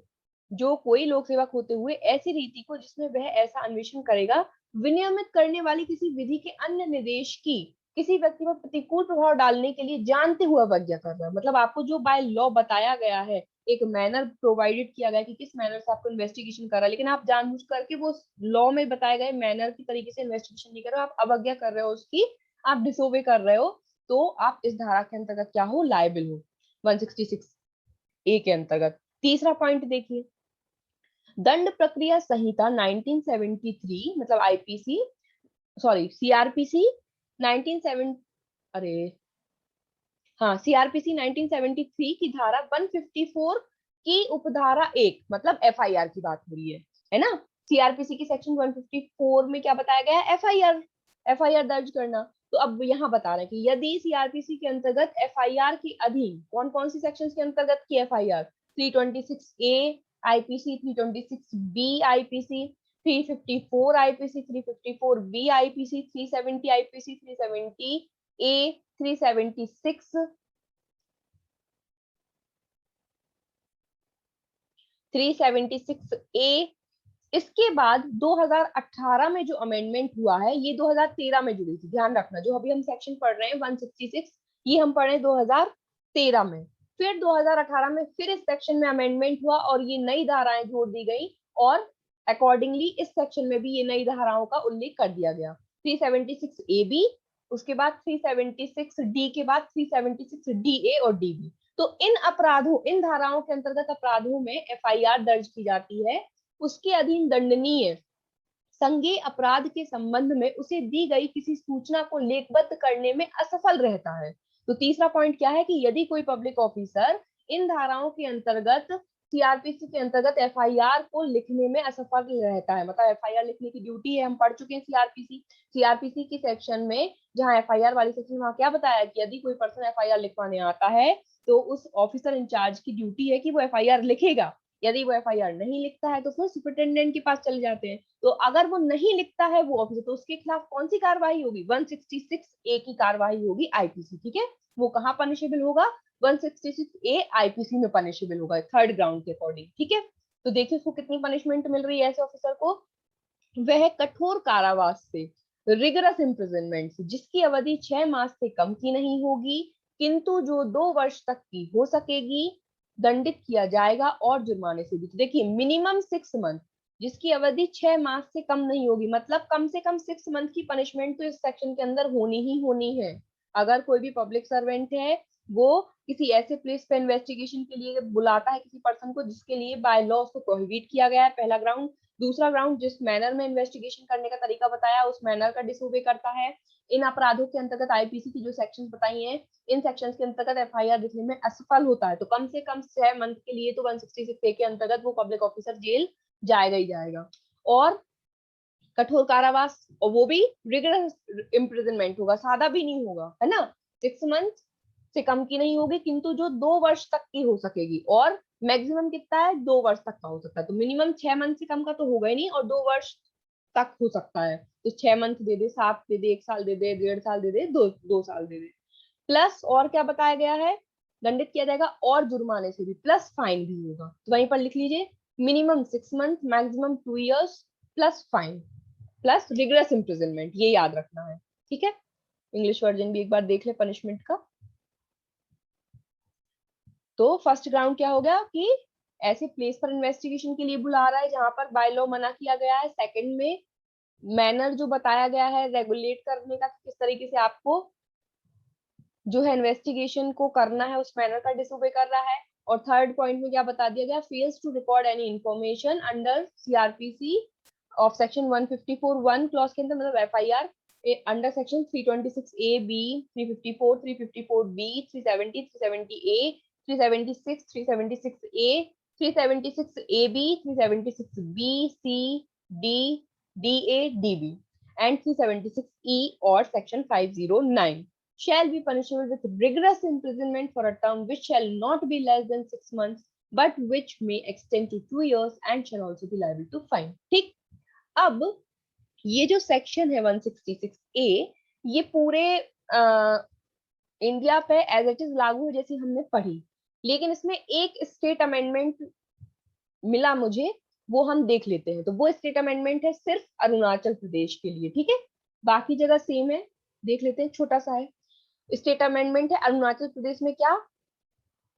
जो कोई लोक सेवक होते हुए ऐसी रीति को जिसमें वह ऐसा अन्वेषण करेगा, विनियमित करने वाली किसी विधि के अन्य निर्देश की किसी व्यक्ति पर प्रतिकूल प्रभाव डालने के लिए जानते हुए अवज्ञा कर रहा है। मतलब आपको जो बाय लॉ बताया गया है, एक मैनर प्रोवाइडेड किया गया है कि किस मैनर से आपको इन्वेस्टिगेशन कर रहा है, लेकिन आप जानबूझ करके वो लॉ में बताए गए मैनर की तरीके से इन्वेस्टिगेशन नहीं कर रहे हो, आप अवज्ञा कर रहे हो उसकी, आप डिसोबे कर रहे हो, तो आप इस धारा के अंतर्गत क्या हो? लायबल हो, 166 ए के अंतर्गत। तीसरा पॉइंट देखिए, दंड प्रक्रिया संहिता 1973, मतलब आईपीसी, सॉरी सीआरपीसी 1970, अरे हाँ, सीआरपीसी 1973 की धारा 154 की उपधारा 1, मतलब एफआईआर की बात हो रही है ना? सीआरपीसी की सेक्शन 154 में क्या बताया गया है? एफआईआर, एफआईआर दर्ज करना। तो अब यहाँ बता रहे हैं कि यदि सीआरपीसी के अंतर्गत एफआईआर के अधीन कौन कौन सी सेक्शंस के अंतर्गत की FIR? 326 A IPC, 326 B IPC, 354 IPC, 354 B IPC, 370 IPC, 370 A, 376, 376 A. इसके बाद 2018 में जो अमेंडमेंट हुआ है, ये 2013 में जुड़ी थी, ध्यान रखना। जो अभी हम सेक्शन पढ़ रहे हैं 166, ये हम पढ़े 2013 में। फिर 2018 में फिर इस सेक्शन में अमेंडमेंट हुआ और ये नई धाराएं जोड़ दी गई, और अकॉर्डिंगली इस सेक्शन में भी ये नई धाराओं का उल्लेख कर दिया गया। 376 ए बी, उसके बाद 376 डी के बाद 376 डी ए और डी बी। तो इन अपराधों, इन धाराओं के अंतर्गत अपराधों में एफआईआर दर्ज की जाती है, उसके अधीन दंडनीय संज्ञेय अपराध के संबंध में उसे दी गई किसी सूचना को लेखबद्ध करने में असफल रहता है। तो तीसरा पॉइंट क्या है कि यदि कोई पब्लिक ऑफिसर इन धाराओं के अंतर्गत, सीआरपीसी के अंतर्गत एफआईआर को लिखने में असफल रहता है, मतलब एफआईआर लिखने की ड्यूटी है, हम पढ़ चुके हैं सीआरपीसी की सेक्शन में, जहां एफआईआर वाली सेक्शन, वहां क्या बताया कि यदि कोई पर्सन एफआईआर लिखवाने आता है तो उस ऑफिसर इंचार्ज की ड्यूटी है कि वो एफआईआर लिखेगा। यदि वो एफआईआर नहीं लिखता है तो फिर सुपरिटेंडेंट के पास चले जाते हैं। तो अगर वो नहीं लिखता है वो ऑफिसर, तो उसके खिलाफ कौन सी कार्रवाई होगी? 166 ए की कार्रवाई होगी आईपीसी। ठीक है, वो कहाँ पनिशेबल होगा? 166 ए आईपीसी में पनिशेबल होगा, थर्ड ग्राउंड के अकॉर्डिंग। ठीक है, तो देखिए उसको कितनी पनिशमेंट मिल रही है ऐसे ऑफिसर को। वह कठोर कारावास से रिगरस इम्प्रिजनमेंट, जिसकी अवधि 6 मास से कम की नहीं होगी किंतु जो 2 वर्ष तक की हो सकेगी, दंडित किया जाएगा और जुर्माने से भी। तो देखिए मिनिमम 6 मंथ, जिसकी अवधि 6 मास से कम नहीं होगी, मतलब कम से कम 6 मंथ की पनिशमेंट तो इस सेक्शन के अंदर होनी ही होनी है। अगर कोई भी पब्लिक सर्वेंट है वो किसी ऐसे प्लेस पे इन्वेस्टिगेशन के लिए बुलाता है किसी पर्सन को जिसके लिए बाय लॉ उसको प्रोहिबिट किया गया है, पहला ग्राउंड। दूसरा ग्राउंड, जिस मैनर में इन्वेस्टिगेशन करने का तरीका बताया उस मैनर का डिसओबे करता है। इन अपराधों के अंतर्गत आईपीसी की जो सेक्शंस बताई हैं, इन सेक्शंस के अंतर्गत एफआईआर लिखने में असफल होता है तो कम से कम 6 मंथ के लिए तो 166 ए के अंतर्गत वो पब्लिक ऑफिसर जेल जाएगा ही जाएगा। और कठोर कारावास, और वो भी रिगरस इम्प्रिजनमेंट होगा, सादा भी नहीं होगा, है ना। 6 मंथ से कम की नहीं होगी किंतु जो 2 वर्ष तक की हो सकेगी, और मैक्सिमम कितना है, 2 वर्ष तक का हो सकता है। तो मिनिमम 6 मंथ से कम का तो होगा ही नहीं, और 2 वर्ष तक हो सकता है। तो 6 मंथ दे दे, 7 दे दे, 1 साल दे दे, 1.5 साल दे दे, 2 साल दे दे। प्लस और क्या बताया गया है, दंडित किया जाएगा और जुर्माने से भी, प्लस फाइन भी होगा। तो वहीं पर लिख लीजिए minimum 6 month, maximum 2 years, plus fine, plus rigorous imprisonment, ये याद रखना है। ठीक है, इंग्लिश वर्जन भी एक बार देख ले पनिशमेंट का। तो फर्स्ट ग्राउंड क्या हो गया कि ऐसे प्लेस पर इन्वेस्टिगेशन के लिए बुला रहा है जहां पर बाय लॉ मना किया गया है। सेकंड में मैनर जो बताया गया है रेगुलेट करने का, किस तरीके से आपको जो है इन्वेस्टिगेशन को करना है, उस मैनर का डिसओबे कर रहा है। और थर्ड पॉइंट में क्या बता दिया गया, fails to record any information under CrPC of section 154(1) clause के अंदर, मतलब FIR under section 326 A B, 354, 354 B, 370, 370 A, 376, 376 A, 376 A B, 376 B, C, D, D A, D B and 376 E और section 509 shall be punishable with rigorous imprisonment for a term which shall not be less than 6 months but which may extend to 2 years and shall also be liable to fine। ठीक, अब ये जो section है 166 ए, ये पूरे India पे as it is लागू है जैसी हमने पढ़ी, लेकिन इसमें एक स्टेट अमेंडमेंट मिला मुझे, वो हम देख लेते हैं। तो वो स्टेट अमेंडमेंट है सिर्फ अरुणाचल प्रदेश के लिए, ठीक है, बाकी जगह सेम है। देख लेते हैं, छोटा सा है। स्टेट अमेंडमेंट है अरुणाचल प्रदेश में। क्या,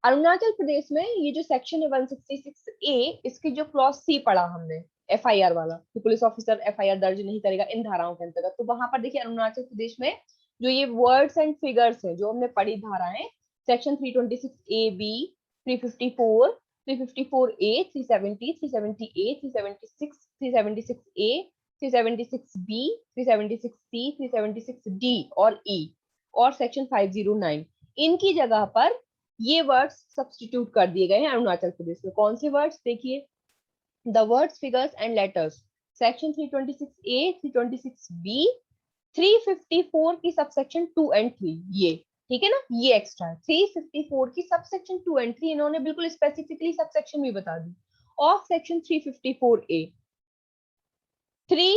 अरुणाचल प्रदेश में ये जो सेक्शन है 166 ए, इसकी जो क्लॉज सी पढ़ा हमने एफआईआर वाला, तो पुलिस ऑफिसर एफआईआर दर्ज नहीं करेगा इन धाराओं के अंतर्गत। तो वहां पर देखिए अरुणाचल प्रदेश में जो ये वर्ड्स एंड फिगर्स है जो हमने पढ़ी धाराएं, section 326 A B, 354, 354 A, 370, 370 A, 376, 376 A, 376 B, 376 C, 376 D और ई और सेक्शन 509, इनकी जगह पर ये वर्ड्स सब्स्टिट्यूट कर दिए गए हैं अरुणाचल प्रदेश में। कौन से वर्ड्स देखिए, the words figures and letters section 326 A, 326 B, 354 की सबसेक्शन 2 एंड 3, ये ठीक है ना, ये एक्स्ट्रा है। 354 की सबसेक्शन 2 एंड 3 इन्होंने बिल्कुल स्पेसिफिकली सबसेक्शन भी बता दी। Of section 354 A, 3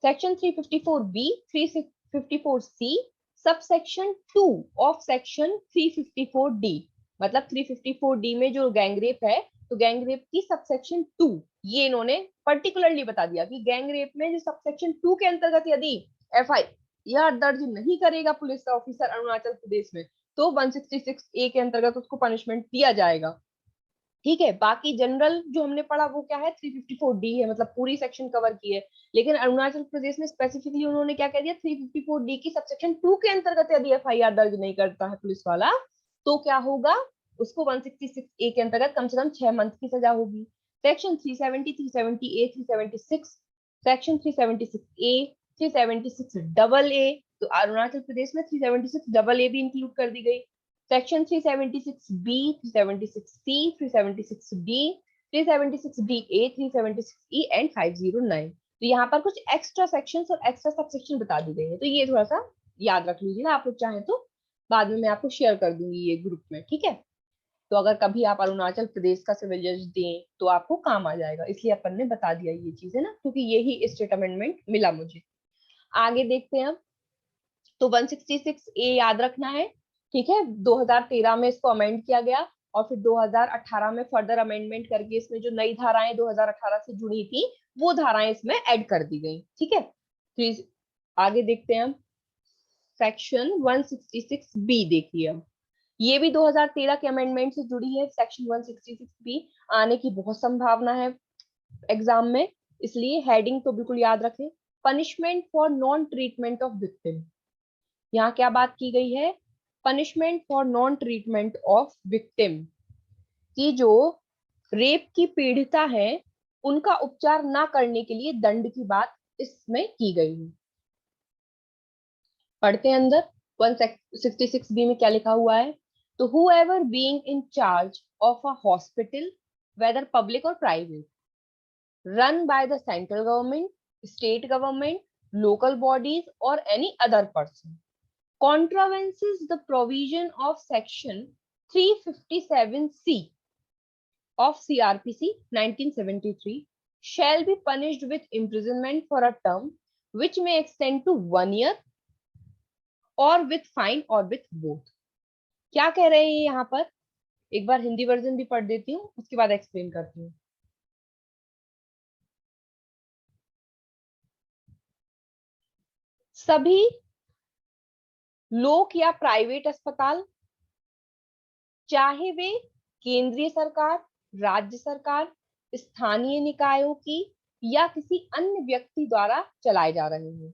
section 354 B, 354 C, subsection 2 of section 354 D, मतलब 354 डी में जो गैंगरेप है, तो गैंगरेप की सबसेक्शन 2, ये इन्होंने पर्टिकुलरली बता दिया कि गैंगरेप में जो सबसेक्शन 2 के अंतर्गत यदि एफआईआर दर्ज नहीं करेगा पुलिस ऑफिसर अरुणाचल प्रदेश में, तो 166 ए के अंतर्गत उसको पनिशमेंट दिया जाएगा। ठीक है, बाकी जनरल जो हमने पढ़ा वो क्या है, 354 डी है, मतलब पूरी सेक्शन कवर की है। लेकिन अरुणाचल प्रदेश में स्पेसिफिकली उन्होंने क्या कह दिया, 354 डी की सबसेक्शन 2 के अंतर्गत यदि एफआईआर दर्ज नहीं करता है पुलिस वाला, तो क्या होगा, उसको 166 ए के अंतर्गत कम से कम 6 मंथ की सजा होगी। Section 370, 370 A, 376, section 376 A, 376 double A, तो अरुणाचल प्रदेश में 376 डबल ए भी इंक्लूड कर दी गई। Section 376 B, 376 C, 376 D, 376 D A, 376 E and 509। तो यहाँ पर कुछ एक्स्ट्रा सेक्शंस और एक्स्ट्रा सबसेक्शन बता दी गई है, तो ये थोड़ा सा याद रख लीजिए ना, आप लोग चाहें तो बाद में मैं आपको शेयर कर दूंगी ये ग्रुप में, ठीक है। तो अगर कभी आप अरुणाचल प्रदेश का सिविल जज दें तो आपको काम आ जाएगा, इसलिए अपन ने बता दिया ये चीजें ना, क्योंकि यही स्टेट अमेंडमेंट मिला मुझे। आगे देखते हैं, तो 166 ए याद रखना है, ठीक है। 2013 में इसको अमेंड किया गया और फिर 2018 में फर्दर अमेंडमेंट करके इसमें जो नई धाराएं 2018 से जुड़ी थी वो धाराएं इसमें ऐड कर दी गई, ठीक है। आगे देखते हैं हम सेक्शन 166 बी। देखिए अब ये भी 2013 के अमेंडमेंट से जुड़ी है। सेक्शन 166 बी आने की बहुत संभावना है एग्जाम में, इसलिए हेडिंग तो बिल्कुल याद रखें। Punishment for non treatment of victim. यहाँ क्या बात की गई है? Punishment for non treatment of victim, कि जो रेप की पीड़िता है उनका उपचार ना करने के लिए दंड की बात इसमें की गई है। पढ़ते हैं अंदर 166 बी में क्या लिखा हुआ है। तो whoever being in charge of a hospital, whether public or private, run by the central government, state government, local bodies or any other person, contravenes the provision of section 357C of CRPC 1973 shall be punished with imprisonment for a term which may extend to 1 year और with fine और with both. क्या कह रहे हैं यहाँ पर? एक बार Hindi version भी पढ़ देती हूँ, उसके बाद एक्सप्लेन करती हूँ। सभी लोक या प्राइवेट अस्पताल, चाहे वे केंद्रीय सरकार, राज्य सरकार, स्थानीय निकायों की या किसी अन्य व्यक्ति द्वारा चलाए जा रहे हैं,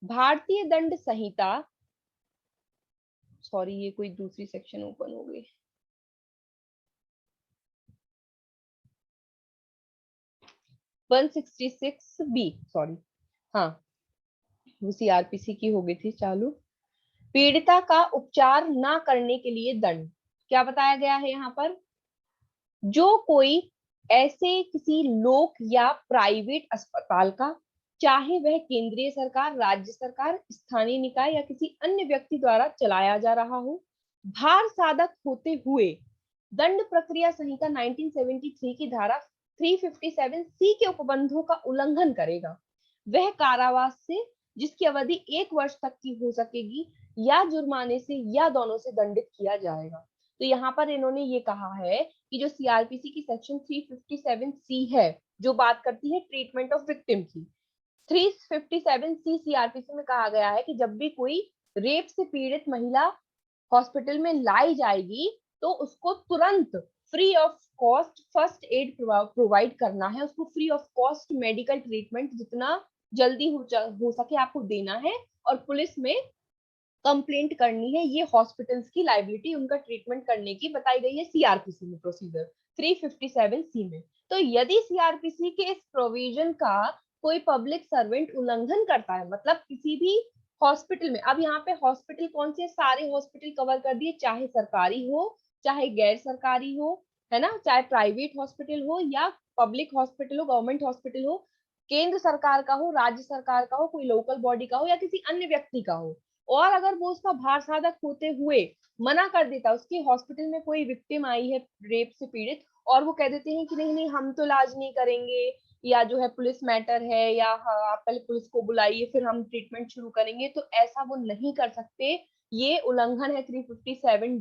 भारतीय दंड संहिता, सॉरी ये कोई दूसरी सेक्शन ओपन हो गई, 166 बी, सॉरी, हाँ वो सीआरपीसी की हो गई थी चालू। पीड़िता का उपचार ना करने के लिए दंड क्या बताया गया है यहाँ पर? जो कोई ऐसे किसी लोक या प्राइवेट अस्पताल का, चाहे वह केंद्रीय सरकार, राज्य सरकार, स्थानीय निकाय या किसी अन्य व्यक्ति द्वारा चलाया जा रहा हो, भार साधक होते हुए दंड प्रक्रिया संहिता 1973 की धारा 357 सी के उपबंधों का उल्लंघन करेगा, वह कारावास से जिसकी अवधि 1 वर्ष तक की हो सकेगी या जुर्माने से या दोनों से दंडित किया जाएगा। तो यहाँ पर इन्होंने ये कहा है कि जो सीआरपीसी की सेक्शन 357 सी है जो बात करती है ट्रीटमेंट ऑफ विक्टिम की, 357 सी सीआरपीसी में कहा गया है कि जब भी कोई रेप से पीड़ित महिला हॉस्पिटल में लाई जाएगी तो उसको तुरंत free of cost first aid provide करना है, उसको free of cost medical treatment जितना जल्दी हो सके आपको देना है, और पुलिस में कंप्लेंट करनी है। ये हॉस्पिटल्स की लाइबिलिटी उनका ट्रीटमेंट करने की बताई गई है सीआरपीसी में, प्रोसीजर 357 सी में। तो यदि सीआरपीसी के इस प्रोविजन का कोई पब्लिक सर्वेंट उल्लंघन करता है, मतलब किसी भी हॉस्पिटल में, अब यहाँ पे हॉस्पिटल कौन से? सारे हॉस्पिटल कवर कर दिए, चाहे सरकारी हो चाहे गैर सरकारी हो, है ना, चाहे प्राइवेट हॉस्पिटल हो या पब्लिक हॉस्पिटल हो, गवर्नमेंट हॉस्पिटल हो, केंद्र सरकार का हो, राज्य सरकार का हो, कोई लोकल बॉडी का हो या किसी अन्य व्यक्ति का हो, और अगर वो उसका भार साधक होते हुए मना कर देता, उसकी हॉस्पिटल में कोई विक्टिम आई है रेप से पीड़ित और वो कह देते हैं कि नहीं नहीं हम तो इलाज नहीं करेंगे, या जो है पुलिस मैटर है, या आप पहले पुलिस को बुलाइए फिर हम ट्रीटमेंट शुरू करेंगे, तो ऐसा वो नहीं कर सकते। ये उल्लंघन है 357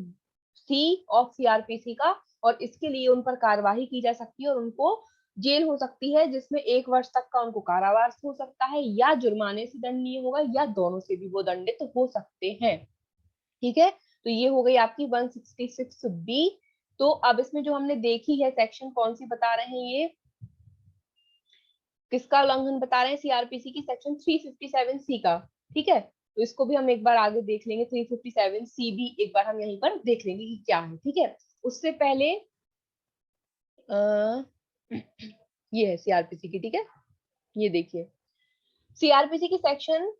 सी ऑफ सीआरपीसी का, और इसके लिए उन पर कार्यवाही की जा सकती है और उनको जेल हो सकती है, जिसमें 1 वर्ष तक का उनको कारावास हो सकता है या जुर्माने से दंडनीय होगा या दोनों से भी वो दंडित तो हो सकते हैं। ठीक है, तो ये हो गई आपकी 166 बी। तो अब इसमें जो हमने देखी है सेक्शन कौन सी बता रहे हैं, ये किसका उल्लंघन बता रहे हैं? सीआरपीसी की सेक्शन 357 सी का। ठीक है, तो इसको भी हम एक बार आगे देख लेंगे, 357 सी भी एक बार हम यहीं पर देख लेंगे कि क्या है। ठीक है, उससे पहले ये है सीआरपीसी की। ठीक है, ये देखिए सीआरपीसी की सेक्शन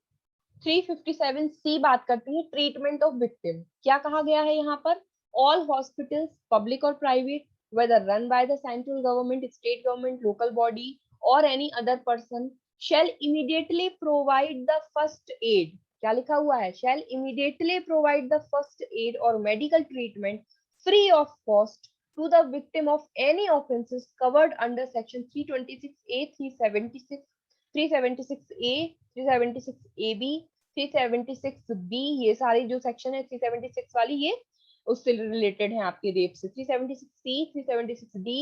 357 सी बात करती है ट्रीटमेंट ऑफ विक्टिम। क्या कहा गया है यहाँ पर? ऑल हॉस्पिटल्स पब्लिक और private whether run by the central government, state government, local body और any other person shall immediately provide the first aid, क्या लिखा हुआ है? shall immediately provide the first aid or medical treatment free of cost to the victim of any offenses covered under section 326A, 376, 376A, 376AB, 376B, ये सारी जो section है 376 वाली, ये उससे रिलेटेड है आपके रेप से। 376C, 376D,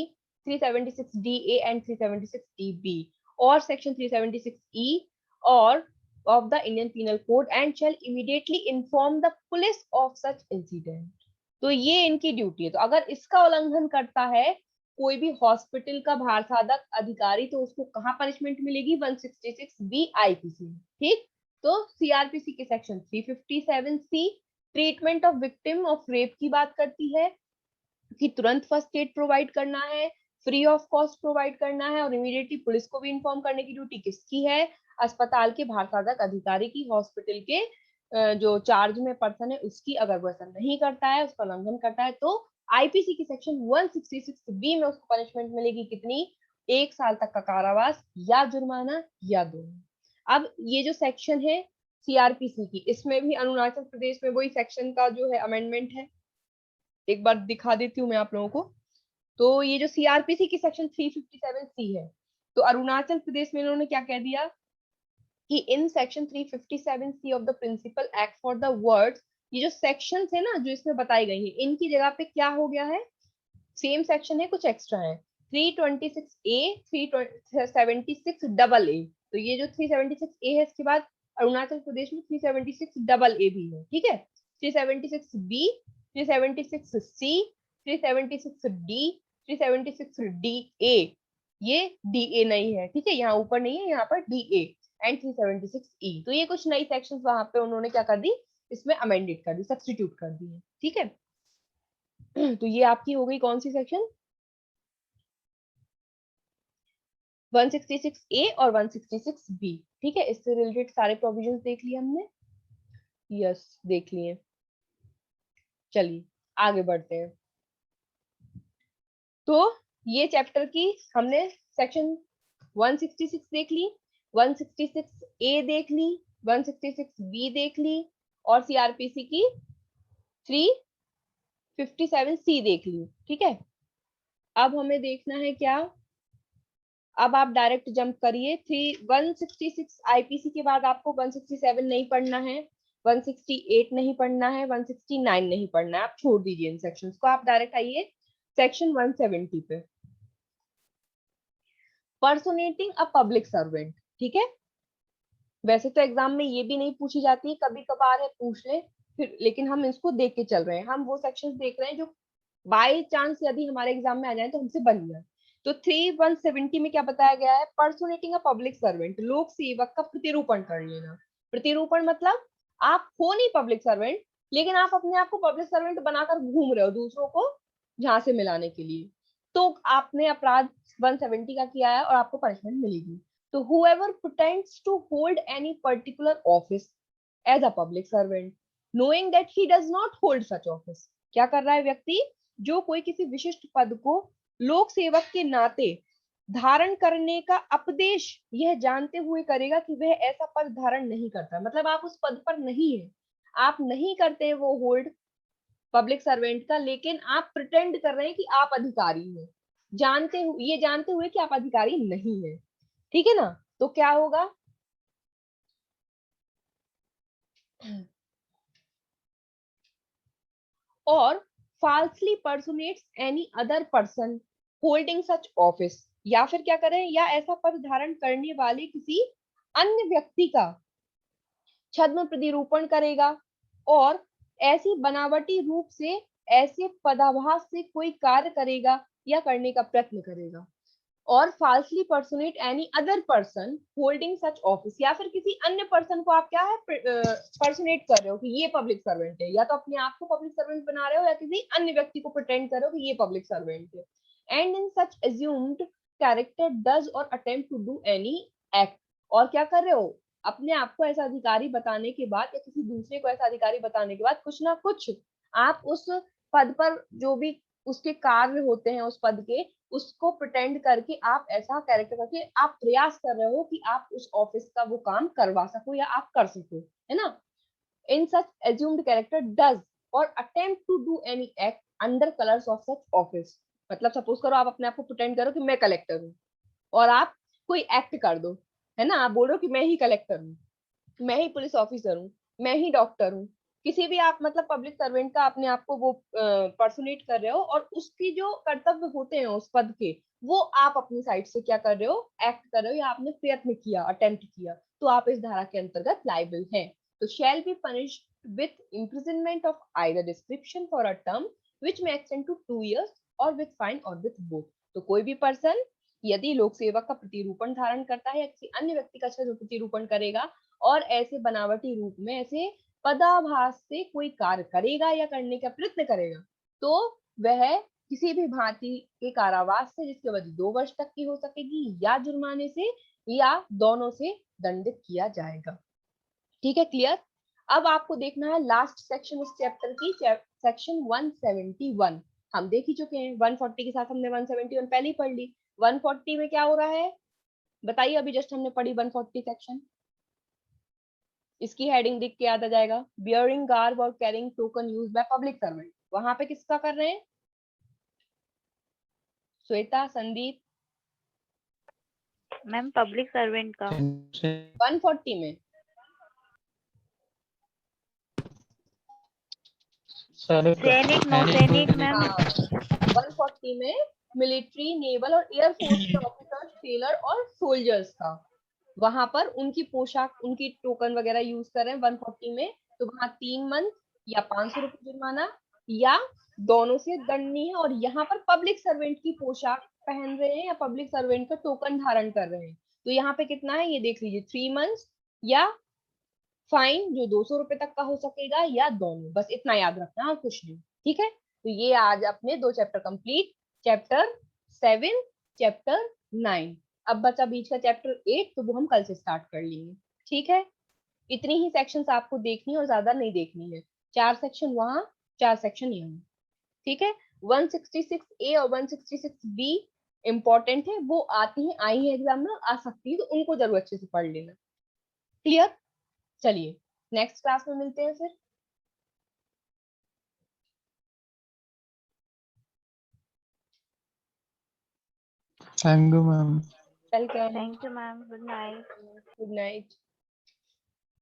376DA and 376DB और सेक्शन 376E और of the Indian Penal Code and shall immediately inform the police of such incident. तो ये इनकी ड्यूटी है। तो अगर इसका उल्लंघन करता है कोई भी हॉस्पिटल का भार साधक अधिकारी तो उसको कहाँ पनिशमेंट मिलेगी? 166 बी आईपीसी। ठीक, तो सीआरपीसी के section 357 seed treatment of victim of rape की बात करती है कि तुरंत फर्स्ट एड प्रोवाइड करना है, फ्री ऑफ कॉस्ट प्रोवाइड करना है और इमीडिएटली पुलिस को भी इन्फॉर्म करने की ड्यूटी किसकी है? अस्पताल के भार साधक अधिकारी की, हॉस्पिटल के जो चार्ज में पर्सन है उसकी। अगर वो ऐसा नहीं करता है, उसका उल्लंघन करता है, तो आईपीसी की सेक्शन 166 बी में उसको पनिशमेंट मिलेगी कितनी? 1 साल तक का कारावास या जुर्माना या दोनों। अब ये जो सेक्शन है सीआरपीसी की, इसमें भी अरुणाचल प्रदेश में वही सेक्शन का जो है अमेंडमेंट है, एक बार दिखा देती हूँ मैं आप लोगों को। तो ये जो सीआरपीसी की सेक्शन 357 सी है, तो अरुणाचल प्रदेश में इन्होंने क्या कह दिया कि in section 357 C of the principal act for the words, ये जो सेक्शंस है ना जो इसमें बताई गई है, इनकी जगह पे क्या हो गया है? सेम सेक्शन है, कुछ एक्स्ट्रा है। 326 ए, 376 डबल ए। तो ये जो 376 ए है, इसके बाद अरुणाचल प्रदेश में 376 डबल ए भी है। ठीक है, 376 B, 376 C, 376 D, 376 D A. ये डी ए नहीं है, ठीक है, यहाँ ऊपर नहीं है, यहाँ पर डी ए एंड 376 ई। तो ये कुछ नई सेक्शंस वहां पे उन्होंने क्या कर दी, इसमें अमेंडेड कर दी, सब्स्टिट्यूट कर दी है। ठीक है, तो ये आपकी हो गई कौन सी सेक्शन? 166 ए और 166 बी। ठीक है, इससे रिलेटेड सारे प्रोविजंस देख लिए हमने। यस, देख लिए। चलिए आगे बढ़ते हैं। तो ये चैप्टर की हमने सेक्शन 166 देख ली, 166 ए देख ली, 166 बी देख ली और सीआरपीसी की 357 सी देख ली। ठीक है, अब हमें देखना है क्या? अब आप डायरेक्ट जंप करिए 166 आईपीसी के बाद आपको 167 नहीं पढ़ना है, 168 नहीं पढ़ना है, 169 नहीं पढ़ना है, आप छोड़ दीजिए इन सेक्शंस को। आप डायरेक्ट आइए सेक्शन 170 पे, पर्सोनेटिंग अ पब्लिक सर्वेंट। ठीक है, वैसे तो एग्जाम में ये भी नहीं पूछी जाती है, कभी कभार है पूछ ले फिर, लेकिन हम इसको देख के चल रहे हैं। हम वो सेक्शंस देख रहे हैं जो बाय चांस यदि हमारे एग्जाम में आ जाए तो हमसे बन जाए। तो 3170 में क्या बताया गया है? पर्सोनेटिंग अ पब्लिक सर्वेंट, लोक सेवक का प्रतिरूपण कर लेना। प्रतिरूपण मतलब आप हो नहीं पब्लिक सर्वेंट, लेकिन आप अपने आप को पब्लिक सर्वेंट बनाकर घूम रहे हो दूसरों को झांसे मिलाने के लिए, तो आपने अपराध 170 का किया है और आपको पनिशमेंट मिलेगी। तो whoever pretends to hold any particular office as a public servant knowing that he does not hold such office, क्या कर रहा है व्यक्ति? जो कोई किसी विशिष्ट पद को लोक सेवक के नाते धारण करने का उपदेश यह जानते हुए करेगा कि वह ऐसा पद धारण नहीं करता, मतलब आप उस पद पर नहीं है, आप नहीं करते वो होल्ड पब्लिक सर्वेंट का, लेकिन आप प्रिटेंड कर रहे हैं कि आप अधिकारी हैं, जानते हुए, ये जानते हुए कि आप अधिकारी नहीं है। ठीक है ना, तो क्या होगा? और falsely personates any other person holding such office, या फिर क्या करें, या ऐसा पद धारण करने वाले किसी अन्य व्यक्ति का छद्म प्रतिरूपण करेगा और ऐसी बनावटी रूप से ऐसे पदाभास से कोई कार्य करेगा या करने का प्रयत्न करेगा। और falsely personate any other person holding such office, या फिर किसी अन्य पर्सन को आप क्या है पर्सनेट कर रहे हो कि ये पब्लिक सर्वेंट है, या तो अपने आप को पब्लिक सर्वेंट बना रहे हो या किसी अन्य व्यक्ति को प्रिटेंड कर रहे हो कि ये पब्लिक सर्वेंट है। And in such assumed character does or attempt to do any act, और क्या कर रहे हो? अपने आप को ऐसा अधिकारी बताने के बाद या किसी दूसरे को ऐसा अधिकारी बताने के बाद कुछ ना कुछ आप उस पद पर जो भी उसके कार्य होते हैं उस पद के, उसको प्रिटेंड करके आप ऐसा कैरेक्टर करके आप प्रयास कर रहे हो कि आप उस ऑफिस का वो काम करवा सको या आप कर सको, है ना। In such assumed character does और attempt to do any act under colours of such office, मतलब सपोज करो आप अपने आप को प्रिटेंड करो कि मैं कलेक्टर हूँ और आप कोई एक्ट कर दो, है ना, आप बोलो कि मैं ही कलेक्टर हूँ, मैं ही पुलिस ऑफिसर हूँ, मैं ही डॉक्टर हूँ, किसी भी आप मतलब पब्लिक सर्वेंट का अपने आप को वो पर्सोनेट कर रहे हो और उसकी जो कर्तव्य होते हैं उस पद के, वो आप अपनी साइड से क्या कर रहे हो, एक्ट कर रहे हो या आपने प्रयत्न किया, अटेम्प्ट किया, तो आप इस धारा के अंतर्गत लाइबल हैं। तो shall be punished with imprisonment of either description for a term which may extend to 2 years और विथ फाइन और विथ बोथ। तो कोई भी पर्सन यदि लोक सेवक का प्रतिरूपण धारण करता है या किसी अन्य व्यक्ति का प्रतिरूपण करेगा और ऐसे बनावटी रूप में ऐसे पदाभास से कोई कार्य करेगा या करने का प्रयत्न करेगा, तो वह किसी भी भांति के कारावास से जिसकी अवधि 2 वर्ष तक की हो सकेगी या जुर्माने से या दोनों से दंडित किया जाएगा। ठीक है, क्लियर। अब आपको देखना है लास्ट सेक्शन इस चैप्टर की, सेक्शन 171 हम देख ही चुके हैं। 140 के साथ हमने 171 पहले ही पढ़ ली। 140 में क्या हो रहा है बताइए, अभी जस्ट हमने पढ़ी 140 सेक्शन। इसकी हेडिंग देख के याद आ जाएगा, बियरिंग गार्ब और carrying token use by public servant. वहां पे किसका कर रहे हैं? Shweta, Sandeep? Ma'am public servant का। 140 में सैनिक, नौसैनिक मैम। हाँ, 140 में मिलिट्री, नेवल और एयरफोर्स के ऑफिसर, सेलर और सोल्जर्स का, वहां पर उनकी पोशाक, उनकी टोकन वगैरह यूज कर रहे हैं 140 में, तो वहां 3 मंथ या 500 रुपये जुर्माना या दोनों से दंडनीय है। और यहाँ पर पब्लिक सर्वेंट की पोशाक पहन रहे हैं या पब्लिक सर्वेंट का टोकन धारण कर रहे हैं, तो यहाँ पे कितना है ये देख लीजिए, 3 मंथ्स या फाइन जो 200 रुपए तक का हो सकेगा या दोनों, बस इतना याद रखना और कुछ नहीं। ठीक है, तो ये आज अपने 2 चैप्टर कंप्लीट, चैप्टर 7, चैप्टर 9। अब बचा बीच का चैप्टर 8, तो वो हम कल से स्टार्ट कर लेंगे। ठीक है, इतनी ही सेक्शंस आपको देखनी और ज्यादा नहीं देखनी है। 4 सेक्शन वहां, 4 सेक्शन यहाँ। ठीक है, 166A और 166B इंपॉर्टेंट है, वो आती है, आई है एग्जाम में, आ सकती है, तो उनको जरूर अच्छे से पढ़ लेना। क्लियर? चलिए नेक्स्ट क्लास में मिलते हैं फिर। Thank you ma'am. Welcome. Thank you ma'am, good night. Good night.